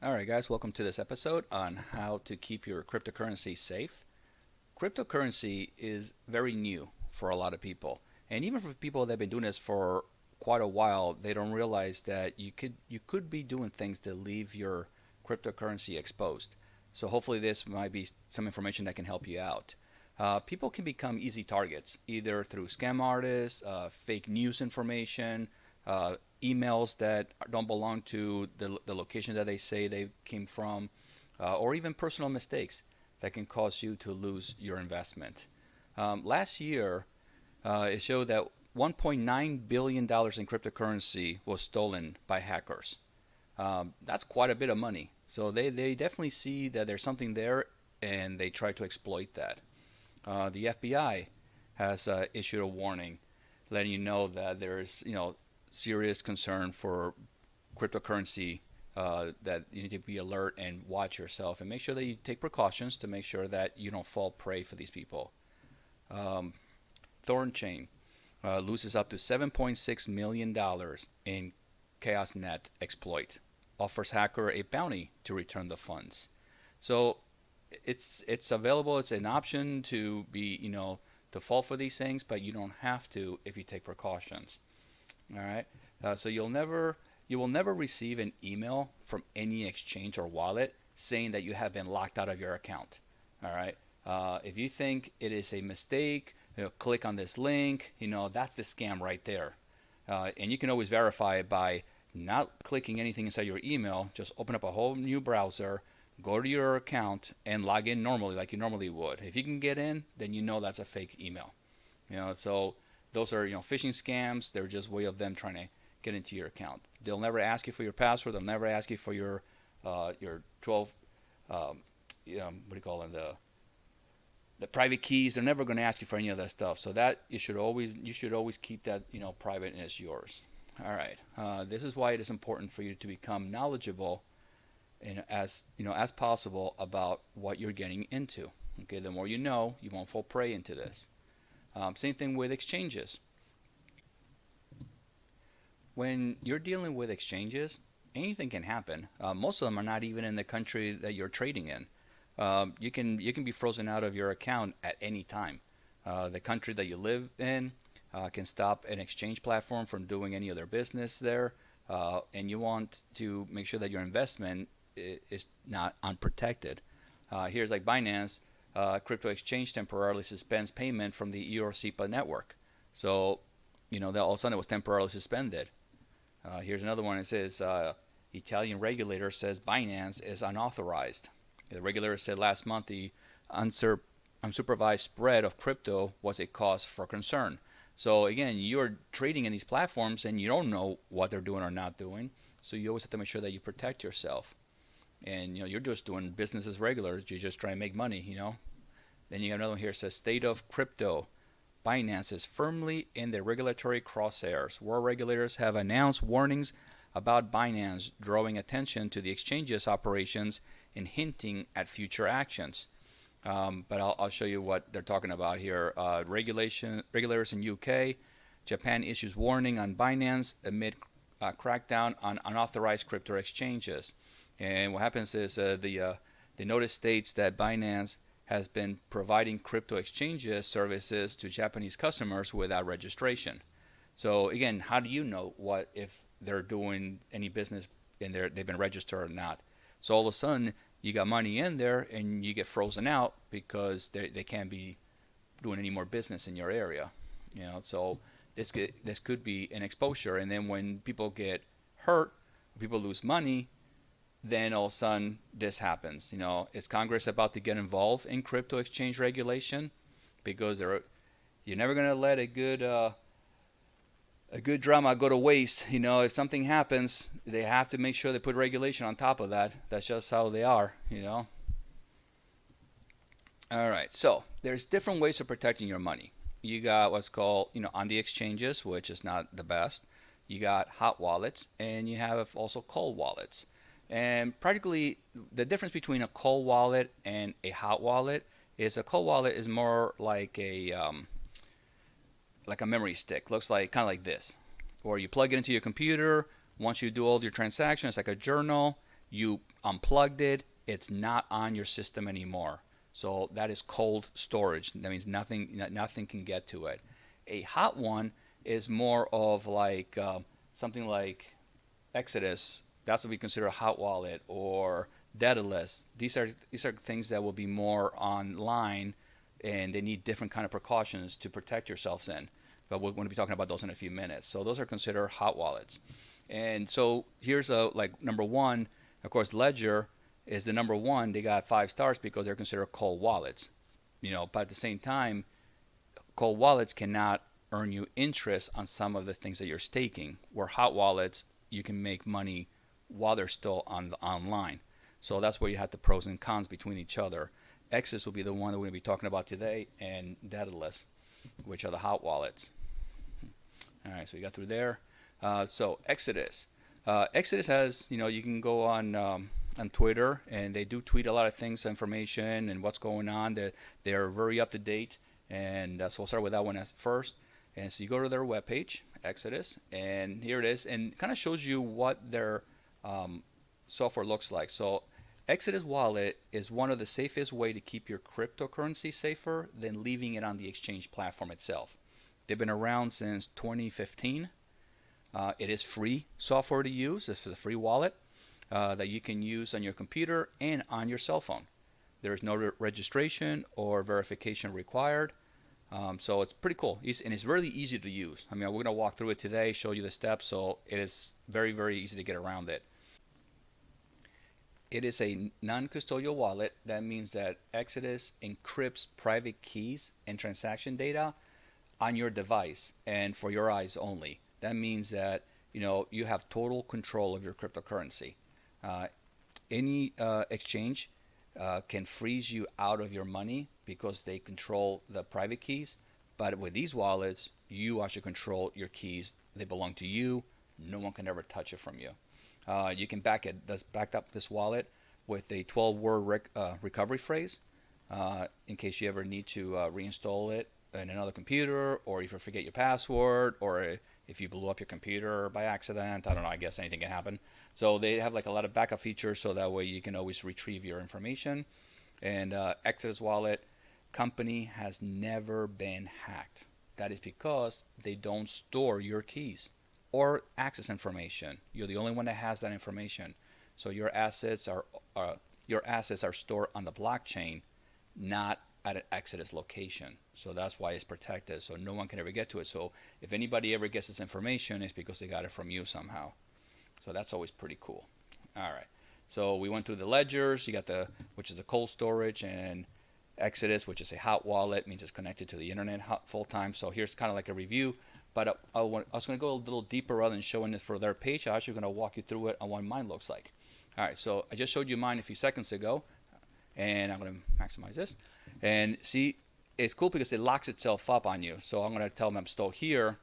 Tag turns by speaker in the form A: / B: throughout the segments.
A: All right, guys, welcome to this episode on how to keep your cryptocurrency safe. Cryptocurrency is very new for a lot of people, and even for people that have been doing this for quite a while, they don't realize that you could be doing things to leave your cryptocurrency exposed. So hopefully, this might be some information that can help you out. People can become easy targets either through scam artists, fake news information, emails that don't belong to the location that they say they came from, or even personal mistakes that can cause you to lose your investment. Last year, it showed that $1.9 billion in cryptocurrency was stolen by hackers. That's quite a bit of money. So they definitely see that there's something there and they try to exploit that. The FBI has issued a warning letting you know that there's serious concern for cryptocurrency, that you need to be alert and watch yourself and make sure that you take precautions to make sure that you don't fall prey for these people. Um, Thornchain loses up to $7.6 million in ChaosNet exploit. Offers hacker a bounty to return the funds. So it's available. It's an option to be to fall for these things, but you don't have to if you take precautions. All right. So you will never receive an email from any exchange or wallet saying that you have been locked out of your account. All right. If you think it is a mistake, click on this link. That's the scam right there. And you can always verify it by not clicking anything inside your email. Just open up a whole new browser, go to your account, and log in normally like you normally would. If you can get in, then that's a fake email. So those are phishing scams. They're just a way of them trying to get into your account. They'll never ask you for your password. They'll never ask you for your 12 what do you call them, the private keys. They're never going to ask you for any of that stuff. So that you should always keep that private and it's yours. All right. This is why it is important for you to become knowledgeable and as possible about what you're getting into. Okay, the more you know, you won't fall prey into this. Same thing with exchanges. When you're dealing with exchanges, anything can happen. Most of them are not even in the country that you're trading in. You can be frozen out of your account at any time. The country that you live in can stop an exchange platform from doing any of their business there, and you want to make sure that your investment is not unprotected. Here's like Binance, crypto exchange temporarily suspends payment from the EUR-SEPA network. So, that all of a sudden it was temporarily suspended. Here's another one. It says Italian regulator says Binance is unauthorized. The regulator said last month the unsupervised spread of crypto was a cause for concern. So again, you're trading in these platforms and you don't know what they're doing or not doing. So you always have to make sure that you protect yourself. And you're just doing business as regular. You just try and make money. Then you have another one here that says state of crypto. Binance is firmly in the regulatory crosshairs. World regulators have announced warnings about Binance, drawing attention to the exchange's operations and hinting at future actions. But I'll show you what they're talking about here. Regulators in UK, Japan issues warning on Binance amid crackdown on unauthorized crypto exchanges. And what happens is the notice states that Binance has been providing crypto exchanges services to Japanese customers without registration. So again, how do you know what if they're doing any business and they've been registered or not? So all of a sudden you got money in there and you get frozen out because they can't be doing any more business in your area. So this could be an exposure, and then when people get hurt, people lose money, then all of a sudden this happens. Is Congress about to get involved in crypto exchange regulation? Because you're never going to let a good drama go to waste. If something happens, they have to make sure they put regulation on top of that. That's just how they are. All right. So there's different ways of protecting your money. You got what's called, on the exchanges, which is not the best. You got hot wallets, and you have also cold wallets. And practically the difference between a cold wallet and a hot wallet is a cold wallet is more like a memory stick. Looks like kind of like this, or you plug it into your computer. Once you do all your transactions, like a journal, You unplugged it, it's not on your system anymore. So that is cold storage. That means nothing can get to it. A hot one is more of like something like Exodus. That's what we consider a hot wallet, or Daedalus. These are things that will be more online, and they need different kind of precautions to protect yourselves in. But we're going to be talking about those in a few minutes. So those are considered hot wallets. And so here's a like number one. Of course, Ledger is the number one. They got 5 stars because they're considered cold wallets. But at the same time, cold wallets cannot earn you interest on some of the things that you're staking. Where hot wallets, you can make money while they're still on the online. So that's where you have the pros and cons between each other. Exodus will be the one that we're going to be talking about today, and Daedalus, which are the hot wallets. All right, so we got through there. So Exodus. Exodus has, you can go on Twitter, and they do tweet a lot of things, information, and what's going on. They're very up to date, and so we'll start with that one as first. And so you go to their webpage, Exodus, and here it is, and kind of shows you what their software looks like. So Exodus Wallet is one of the safest way to keep your cryptocurrency safer than leaving it on the exchange platform itself. They've been around since 2015. It is free software to use. It's a free wallet that you can use on your computer and on your cell phone. There is no registration or verification required. So it's pretty cool, and it's really easy to use. I mean, we're going to walk through it today, show you the steps, so it is very, very easy to get around it. It is a non-custodial wallet. That means that Exodus encrypts private keys and transaction data on your device and for your eyes only. That means that you have total control of your cryptocurrency. Any exchange can freeze you out of your money because they control the private keys. But with these wallets, you actually control your keys. They belong to you. No one can ever touch it from you. You can back up this wallet with a 12-word recovery phrase in case you ever need to reinstall it in another computer, or if you forget your password, or if you blew up your computer by accident. I don't know, I guess anything can happen. So they have like a lot of backup features, so that way you can always retrieve your information. And Exodus Wallet company has never been hacked. That is because they don't store your keys or access information. You're the only one that has that information. So your assets are stored on the blockchain, not at an Exodus location. So that's why it's protected. So no one can ever get to it. So if anybody ever gets this information, it's because they got it from you somehow. So that's always pretty cool. All right. So we went through the ledgers. You got which is the cold storage, and Exodus, which is a hot wallet, means it's connected to the internet full time. So here's kind of like a review. But I was going to go a little deeper rather than showing it for their page. I'm actually going to walk you through it on what mine looks like. All right, so I just showed you mine a few seconds ago, and I'm going to maximize this. And see, it's cool because it locks itself up on you. So I'm going to tell them I'm still here,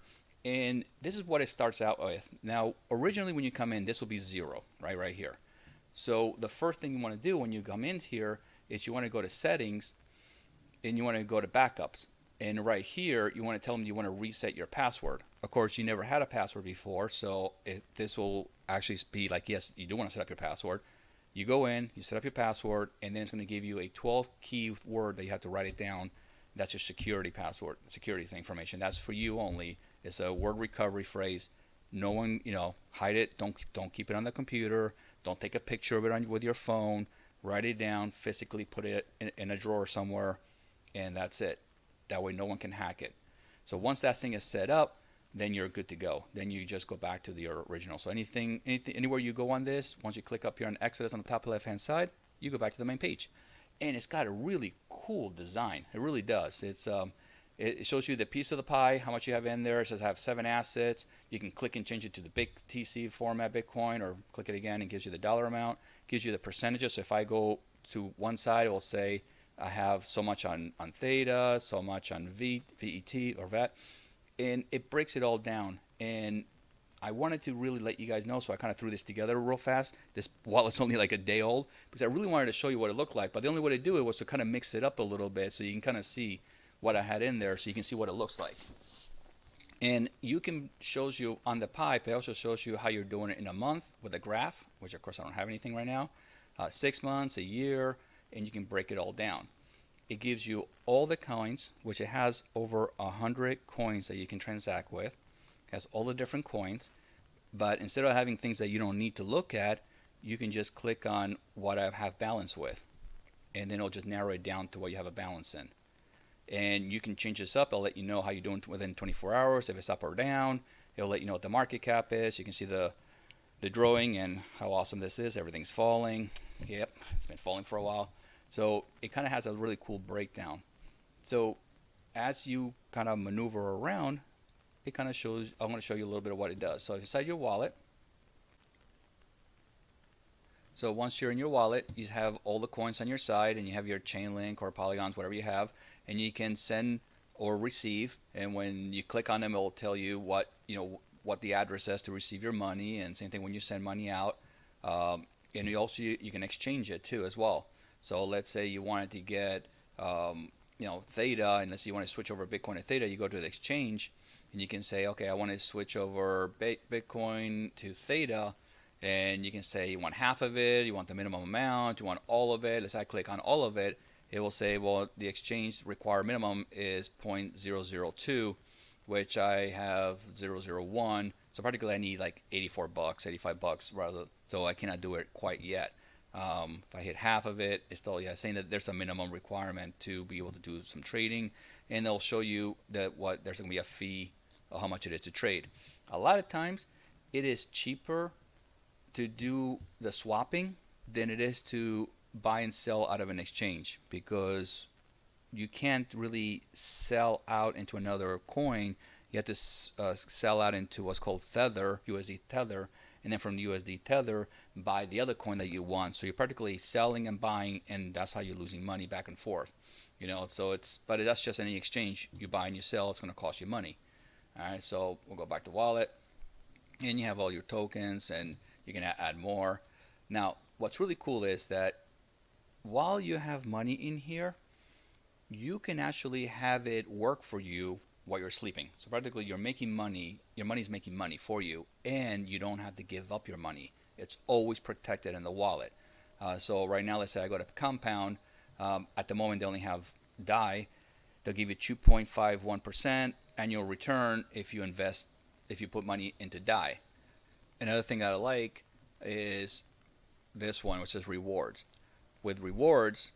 A: and this is what it starts out with. Now, originally when you come in, this will be 0, right here. So the first thing you want to do when you come in here is you want to go to settings, and you want to go to backups. And right here, you want to tell them you want to reset your password. Of course, you never had a password before, so this will actually be like, yes, you do want to set up your password. You go in, you set up your password, and then it's going to give you a 12-key word that you have to write it down. That's your security password, security information. That's for you only. It's a word recovery phrase. No one, hide it. Don't keep it on the computer. Don't take a picture of it with your phone. Write it down, physically put it in a drawer somewhere, and that's it. That way no one can hack it. So once that thing is set up, then you're good to go. Then you just go back to the original. So anywhere you go on this, once you click up here on Exodus on the top left-hand side, you go back to the main page. And it's got a really cool design. It really does. It shows you the piece of the pie, how much you have in there. It says I have 7 assets. You can click and change it to the big TC format Bitcoin, or click it again and gives you the dollar amount. Gives you the percentages. So if I go to one side, it will say I have so much on Theta, so much on VET or VET, and it breaks it all down. And I wanted to really let you guys know, so I kind of threw this together real fast. This wallet's only like a day old, because I really wanted to show you what it looked like. But the only way to do it was to kind of mix it up a little bit, so you can kind of see what I had in there, so you can see what it looks like. And shows you on the pipe, it also shows you how you're doing it in a month with a graph which of course I don't have anything right now, 6 months, a year, and you can break it all down. It gives you all the coins, which it has over 100 coins that you can transact with. It has all the different coins, but instead of having things that you don't need to look at, you can just click on what I have balance with, and then it'll just narrow it down to what you have a balance in. And you can change this up. It'll let you know how you're doing within 24 hours, if it's up or down. It'll let you know what the market cap is. You can see the drawing and how awesome this is. Everything's falling. Yep, it's been falling for a while. So it kind of has a really cool breakdown. So as you kind of maneuver around, it kind of shows, I want to show you a little bit of what it does. So inside your wallet, so once you're in your wallet, you have all the coins on your side, and you have your Chainlink or Polygons, whatever you have, and you can send or receive. And when you click on them, it will tell you what the address is to receive your money. And same thing when you send money out. And you can exchange it too as well. So let's say you wanted to get Theta, and let's say you want to switch over Bitcoin to Theta. You go to the exchange, and you can say, okay, I want to switch over Bitcoin to Theta. And you can say you want half of it, you want the minimum amount, you want all of it. Let's say I click on all of it. It will say, well, the exchange required minimum is 0.002, which I have 0.001. So particularly I need like $84, $85 rather. So I cannot do it quite yet. If I hit half of it, it's still saying that there's a minimum requirement to be able to do some trading, and they'll show you that there's going to be a fee of how much it is to trade. A lot of times, it is cheaper to do the swapping than it is to buy and sell out of an exchange, because you can't really sell out into another coin. You have to sell out into what's called Tether, USD Tether, and then from the USD Tether, buy the other coin that you want. So you're practically selling and buying, and that's how you're losing money back and forth. So but that's just any exchange. You buy and you sell, it's going to cost you money. All right, so we'll go back to wallet, and you have all your tokens, and you can add more. Now, what's really cool is that while you have money in here, you can actually have it work for you while you're sleeping. So practically you're making money, your money's making money for you, and you don't have to give up your money. It's always protected in the wallet. So right now, let's say I go to Compound. At the moment, they only have DAI. They'll give you 2.51% annual return if you put money into DAI. Another thing that I like is this one, which says rewards. With rewards,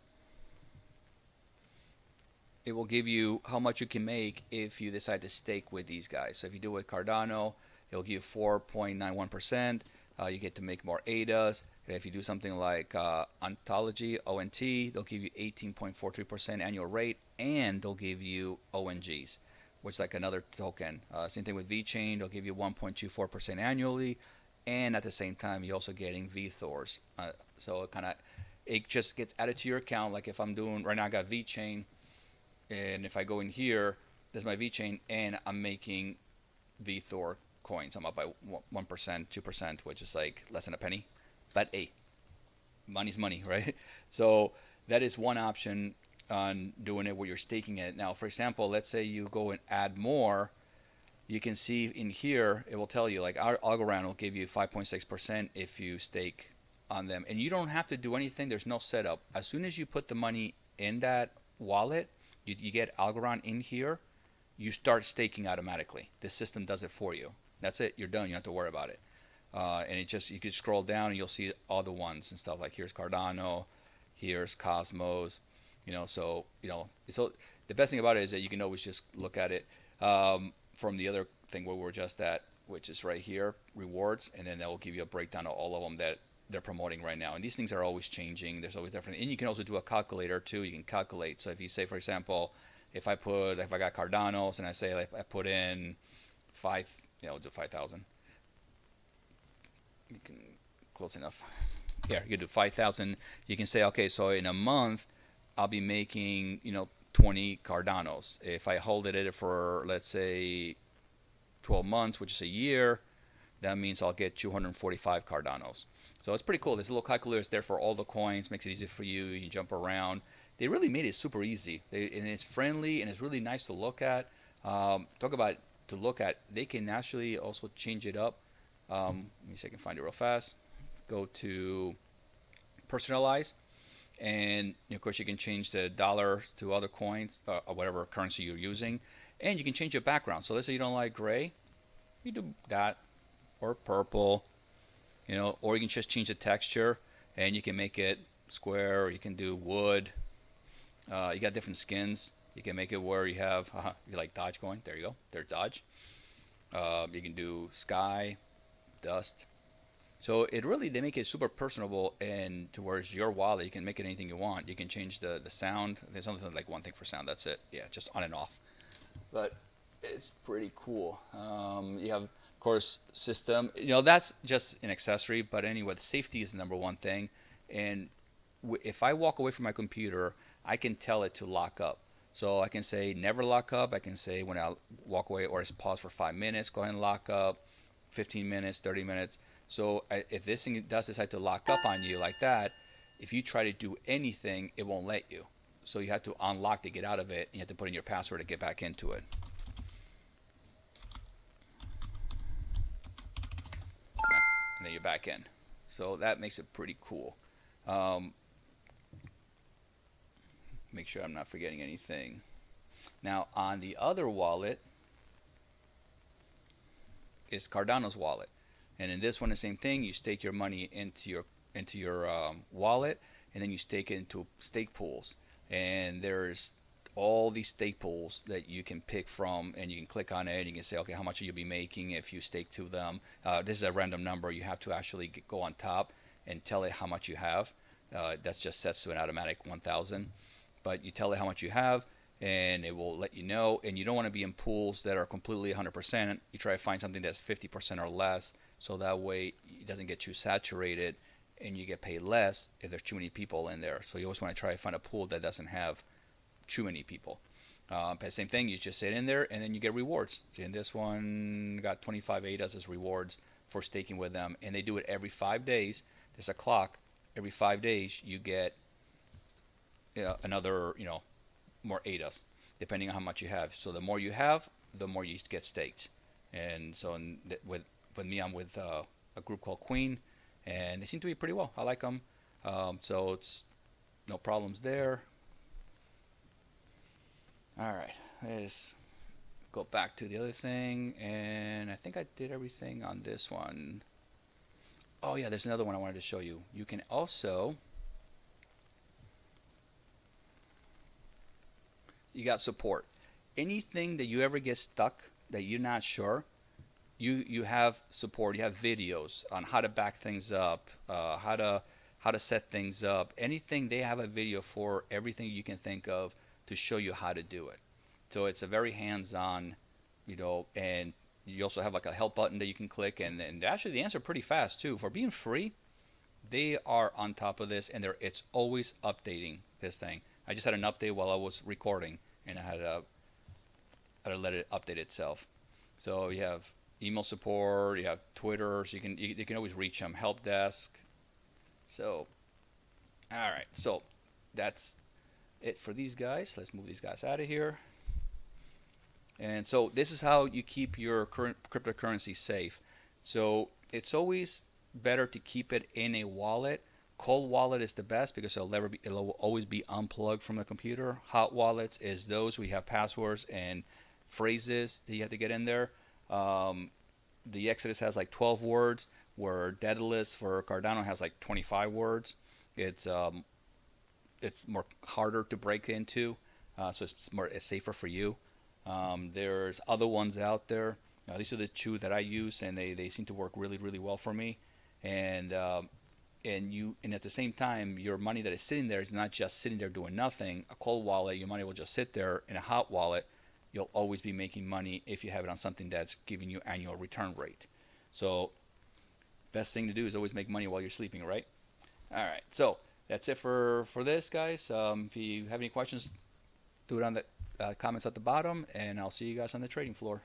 A: it will give you how much you can make if you decide to stake with these guys. So if you do it with Cardano, it'll give you 4.91%. You get to make more ADAs. And if you do something like Ontology, ONT, they'll give you 18.43% annual rate, and they'll give you ONGs, which is like another token. Same thing with VeChain, they'll give you 1.24% annually, and at the same time, you're also getting VThors. So it just gets added to your account. Like if I'm doing, right now I got VeChain, and if I go in here, there's my VeChain, and I'm making VThor coins. I'm up by 1%, 2%, which is like less than a penny. But hey, money's money, right? So that is one option on doing it where you're staking it. Now, for example, let's say you go and add more. You can see in here, it will tell you, like our Algorand will give you 5.6% if you stake on them. And you don't have to do anything. There's no setup. As soon as you put the money in that wallet, you get Algorand in here, you start staking automatically. The system does it for you. That's it. You're done. You don't have to worry about it. And you can scroll down and you'll see all the ones and stuff. Like here's Cardano, here's Cosmos. So the best thing about it is that you can always just look at it from the other thing where we're just at, which is right here, rewards, and then that will give you a breakdown of all of them that they're promoting right now. And these things are always changing. There's always different. And you can also do a calculator too. You can calculate. So if you say, for example, if I got Cardano's and I say I put in do 5,000. You can close enough. Here, you do 5,000. You can say, okay, so in a month, I'll be making 20 Cardanos. If I hold it for, let's say, 12 months, which is a year, that means I'll get 245 Cardanos. So it's pretty cool. This little calculator is there for all the coins, makes it easy for you. You can jump around. They really made it super easy, and it's friendly, and it's really nice to look at. Talk about to look at. They can actually also change it up. Let me see if I can find it real fast. go to personalize, and of course you can change the dollar to other coins or whatever currency you're using, and you can change your background. So let's say you don't like gray, you do that, or purple, or you can just change the texture, and you can make it square, or you can do wood. You got different skins. You can make it where you have, you like Dodge coin. There you go. There's Dodge. You can do sky, dust. So it really, they make it super personable, and towards your wallet, you can make it anything you want. You can change the sound. There's only like one thing for sound. That's it. Yeah, just on and off. But it's pretty cool. You have, of course, system. That's just an accessory. But anyway, safety is the number one thing. And if I walk away from my computer, I can tell it to lock up. So I can say never lock up. I can say when I walk away, or pause for 5 minutes, go ahead and lock up. 15 minutes, 30 minutes. So if this thing does decide to lock up on you like that, if you try to do anything, it won't let you. So you have to unlock to get out of it, and you have to put in your password to get back into it. And then you're back in. So that makes it pretty cool. Make sure I'm not forgetting anything. Now on the other wallet is Cardano's wallet. And in this one, the same thing. You stake your money into your wallet, and then you stake it into stake pools. And there's all these stake pools that you can pick from, and you can click on it. And you can say, okay, how much will you be making if you stake to them? This is a random number. You have to actually go on top and tell it how much you have. That's just sets to an automatic 1,000. But you tell it how much you have, and it will let you know. And you don't want to be in pools that are completely 100%. You try to find something that's 50% or less, so that way it doesn't get too saturated, and you get paid less if there's too many people in there. So you always want to try to find a pool that doesn't have too many people. But same thing, you just sit in there, and then you get rewards. See, in this one, got 25 ADAs as rewards for staking with them, and they do it every 5 days. There's a clock. Every 5 days, you get another, more ADAs, depending on how much you have. So the more you have, the more you get staked. And so with me, I'm with a group called Queen, and they seem to be pretty well. I like them. So it's no problems there. All right, let's go back to the other thing, and I think I did everything on this one. Oh yeah, there's another one I wanted to show you. You can also, you got support. Anything that you ever get stuck that you're not sure, you have support. You have videos on how to back things up, how to set things up. Anything, they have a video for everything you can think of to show you how to do it. So it's a very hands-on, and you also have like a help button that you can click, and actually the answer pretty fast too. For being free, they are on top of this, and it's always updating this thing. I just had an update while I was recording, and I had to let it update itself. So you have email support, you have Twitter, so you can always reach them. Help desk. So, all right. So that's it for these guys. Let's move these guys out of here. And so this is how you keep your current cryptocurrency safe. So it's always better to keep it in a wallet. Cold wallet is the best because it'll always be unplugged from the computer. Hot wallets is those we have passwords and phrases that you have to get in there. The Exodus has like 12 words, where Daedalus for Cardano has like 25 words. It's more harder to break into, so it's safer for you. There's other ones out there. These are the two that I use, and they seem to work really, really well for me. And at the same time, your money that is sitting there is not just sitting there doing nothing. A cold wallet, your money will just sit there. In a hot wallet, you'll always be making money if you have it on something that's giving you annual return rate. So best thing to do is always make money while you're sleeping, right? All right, so that's it for this, guys. If you have any questions, do it on the comments at the bottom, and I'll see you guys on the trading floor.